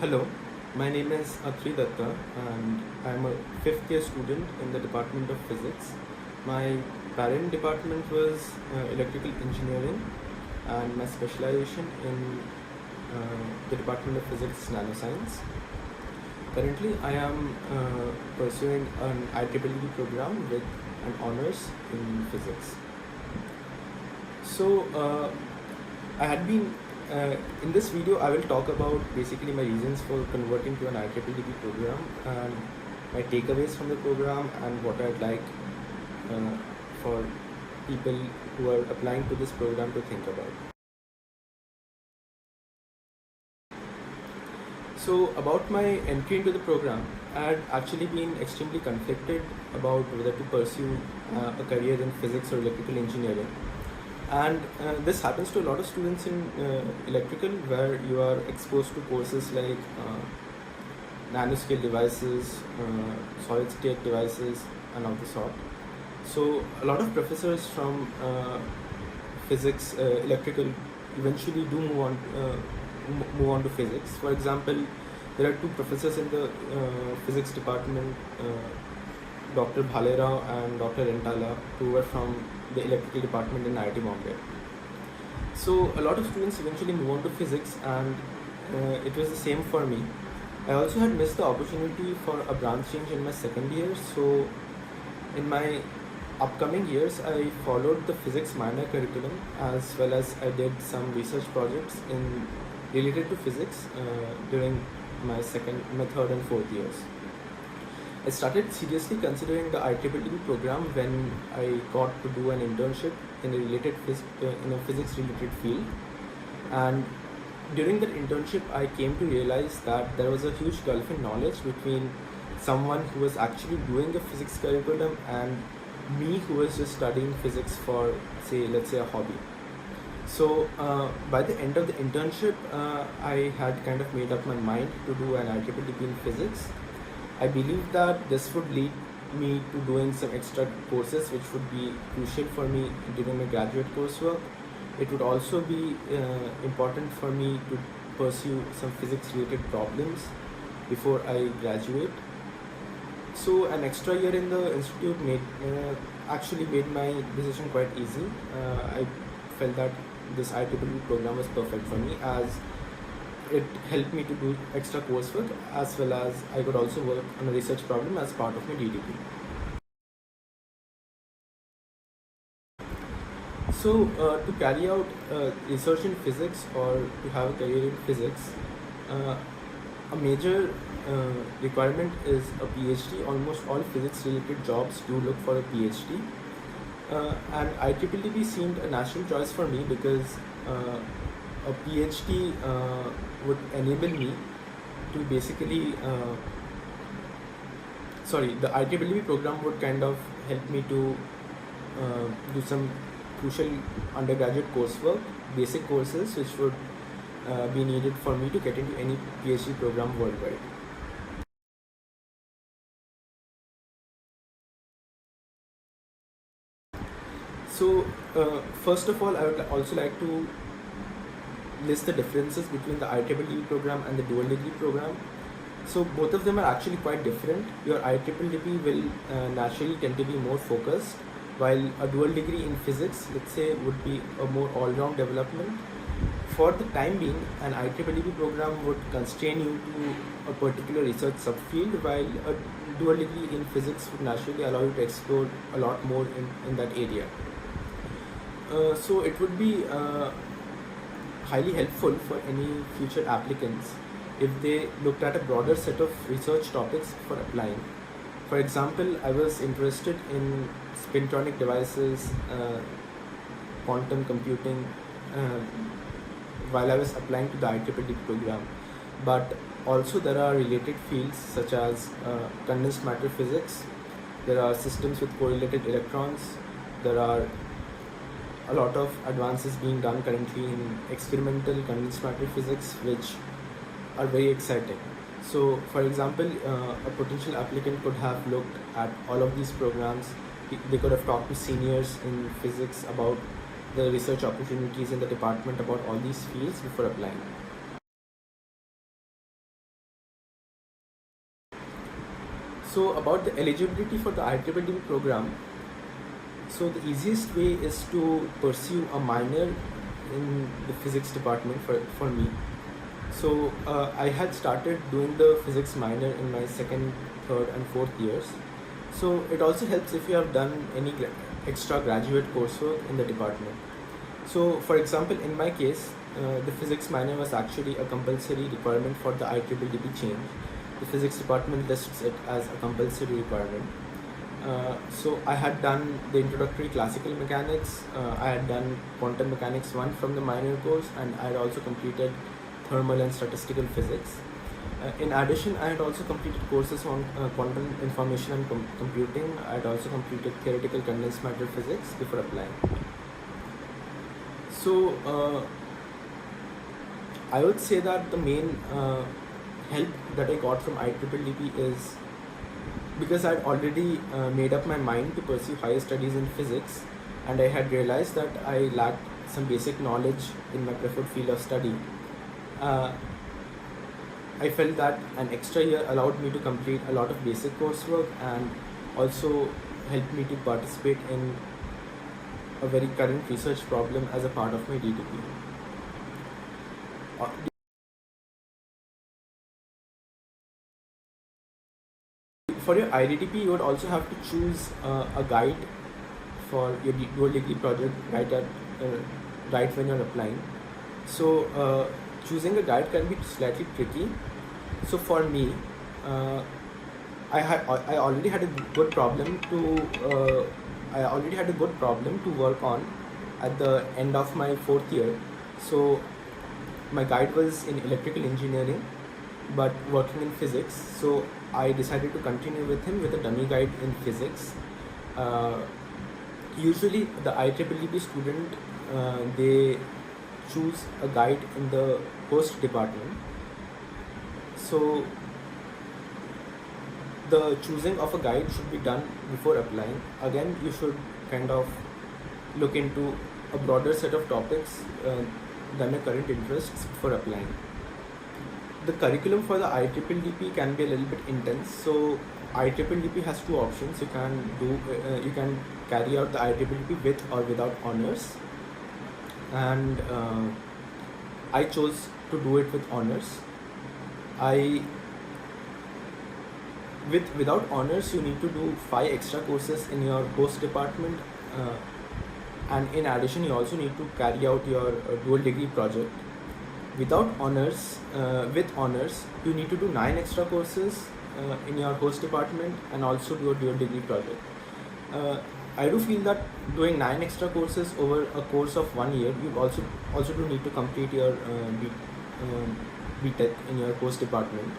Hello, my name is Atri Datta and I'm a fifth year student in the Department of Physics. My parent department was electrical engineering and my specialization in the Department of Physics Nanoscience. Currently, I am pursuing an IEEE program with an honors in physics. So, I had been in this video, I will talk about basically my reasons for converting to an IEEE program and my takeaways from the program and what I'd like for people who are applying to this program to think about. So about my entry into the program, I had actually been extremely conflicted about whether to pursue a career in physics or electrical engineering. And this happens to a lot of students in electrical, where you are exposed to courses like nanoscale devices, solid state devices, and of the sort. So a lot of professors from physics, electrical, eventually do move on to physics. For example, there are two professors in the physics department, Dr. Bhalera and Dr. Rentala, who were from the electrical department in IIT Bombay. So a lot of students eventually move on to physics, and it was the same for me. I also had missed the opportunity for a branch change in my second year. So in my upcoming years, I followed the physics minor curriculum, as well as I did some research projects related to physics during my third and fourth years. I started seriously considering the IEEE program when I got to do an internship in a physics related field. And during that internship, I came to realize that there was a huge gulf in knowledge between someone who was actually doing a physics curriculum and me, who was just studying physics for, let's say a hobby. So by the end of the internship, I had kind of made up my mind to do an IEEE in physics. I believe that this would lead me to doing some extra courses which would be crucial for me during my graduate coursework. It would also be important for me to pursue some physics related problems before I graduate. So an extra year in the institute actually made my decision quite easy. I felt that this IEEE program was perfect for me, as it helped me to do extra coursework, as well as I could also work on a research problem as part of my DDP. So to carry out research in physics or to have a career in physics, a major requirement is a PhD. Almost all physics related jobs do look for a PhD. And IEEE seemed a natural choice for me because a PhD would enable me to basically, the IEEE program would kind of help me to do some crucial undergraduate coursework, basic courses which would be needed for me to get into any PhD program worldwide. So first of all, I would also like to list the differences between the IEEE program and the dual degree program. So both of them are actually quite different. Your IEEE will naturally tend to be more focused, while a dual degree in physics, let's say, would be a more all-round development. For the time being, an IEEE program would constrain you to a particular research subfield, while a dual degree in physics would naturally allow you to explore a lot more in that area. So it would be highly helpful for any future applicants if they looked at a broader set of research topics for applying. For example, I was interested in spintronic devices, quantum computing, while I was applying to the IEEE program. But also there are related fields such as condensed matter physics. There are systems with correlated electrons. There are a lot of advances being done currently in experimental condensed matter physics, which are very exciting. So for example, a potential applicant could have looked at all of these programs. They could have talked to seniors in physics about the research opportunities in the department about all these fields before applying. So about the eligibility for the IEEE program, so the easiest way is to pursue a minor in the physics department for me. So I had started doing the physics minor in my second, third and fourth years. So it also helps if you have done any extra graduate coursework in the department. So for example, in my case, the physics minor was actually a compulsory requirement for the IEEE change. The physics department lists it as a compulsory requirement. So I had done the introductory classical mechanics, I had done quantum mechanics 1 from the minor course, and I had also completed thermal and statistical physics. In addition, I had also completed courses on quantum information and computing. I had also completed theoretical condensed matter physics before applying. So I would say that the main help that I got from IEEE is because I had already made up my mind to pursue higher studies in physics, and I had realized that I lacked some basic knowledge in my preferred field of study. I felt that an extra year allowed me to complete a lot of basic coursework and also helped me to participate in a very current research problem as a part of my DTP. For your IDTP, you would also have to choose a guide for your dual degree project right when you're applying. So choosing a guide can be slightly tricky. So for me, I already had a good problem to work on at the end of my fourth year. So my guide was in electrical engineering, but working in physics. So I decided to continue with him with a dummy guide in physics. Usually the IEEE student, they choose a guide in the host department. So the choosing of a guide should be done before applying. Again, you should kind of look into a broader set of topics than your current interests before applying. The curriculum for the IEEE can be a little bit intense. So IEEE has two options. You can carry out the IEEE with or without honors, and I chose to do it with honors. Without honors, you need to do 5 extra courses in your host department, and in addition, you also need to carry out your dual degree project. Without honors, with honors, you need to do 9 extra courses in your host department and also do a dual degree project. I do feel that doing 9 extra courses over a course of 1 year, you also do need to complete your BTech in your host department.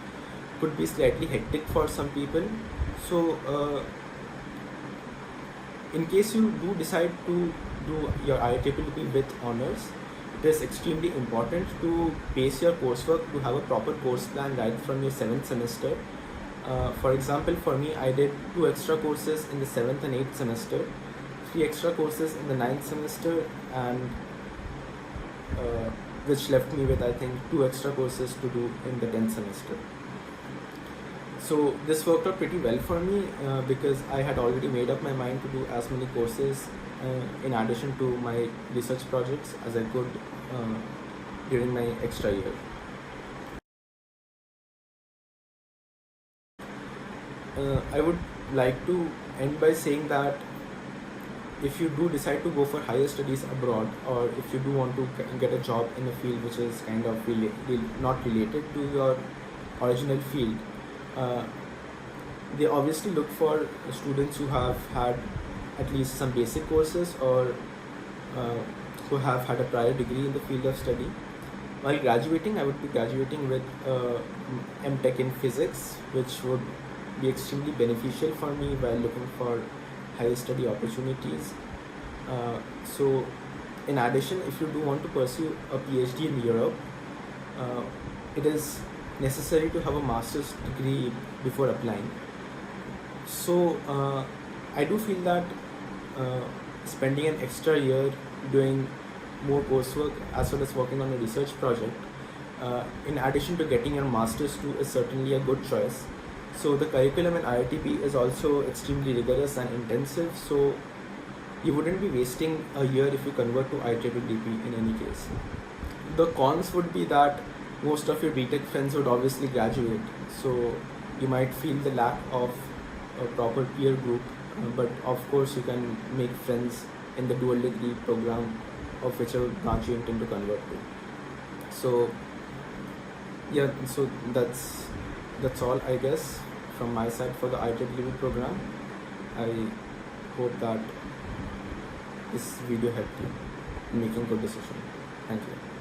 Could be slightly hectic for some people. So in case you do decide to do your IEEE with honors, it is extremely important to pace your coursework, to have a proper course plan right from your 7th semester. For example, for me, I did 2 extra courses in the 7th and 8th semester, 3 extra courses in the 9th semester, and which left me with, I think, 2 extra courses to do in the 10th semester. So this worked out pretty well for me because I had already made up my mind to do as many courses in addition to my research projects as I could during my extra year. I would like to end by saying that if you do decide to go for higher studies abroad, or if you do want to get a job in a field which is kind of not related to your original field, they obviously look for students who have had at least some basic courses or who have had a prior degree in the field of study. While graduating, I would be graduating with MTech in physics, which would be extremely beneficial for me while looking for higher study opportunities. So in addition, if you do want to pursue a PhD in Europe, it is necessary to have a master's degree before applying. So I do feel that spending an extra year doing more coursework as well as working on a research project, in addition to getting your master's too, is certainly a good choice. So the curriculum in IITP is also extremely rigorous and intensive. So you wouldn't be wasting a year if you convert to IITP in any case. The cons would be that most of your BTech friends would obviously graduate, so you might feel the lack of a proper peer group. But of course, you can make friends in the dual degree program of whichever branch you intend to convert to. So yeah, so that's all, I guess, from my side for the IITP program. I hope that this video helped you in making good decision. Thank you.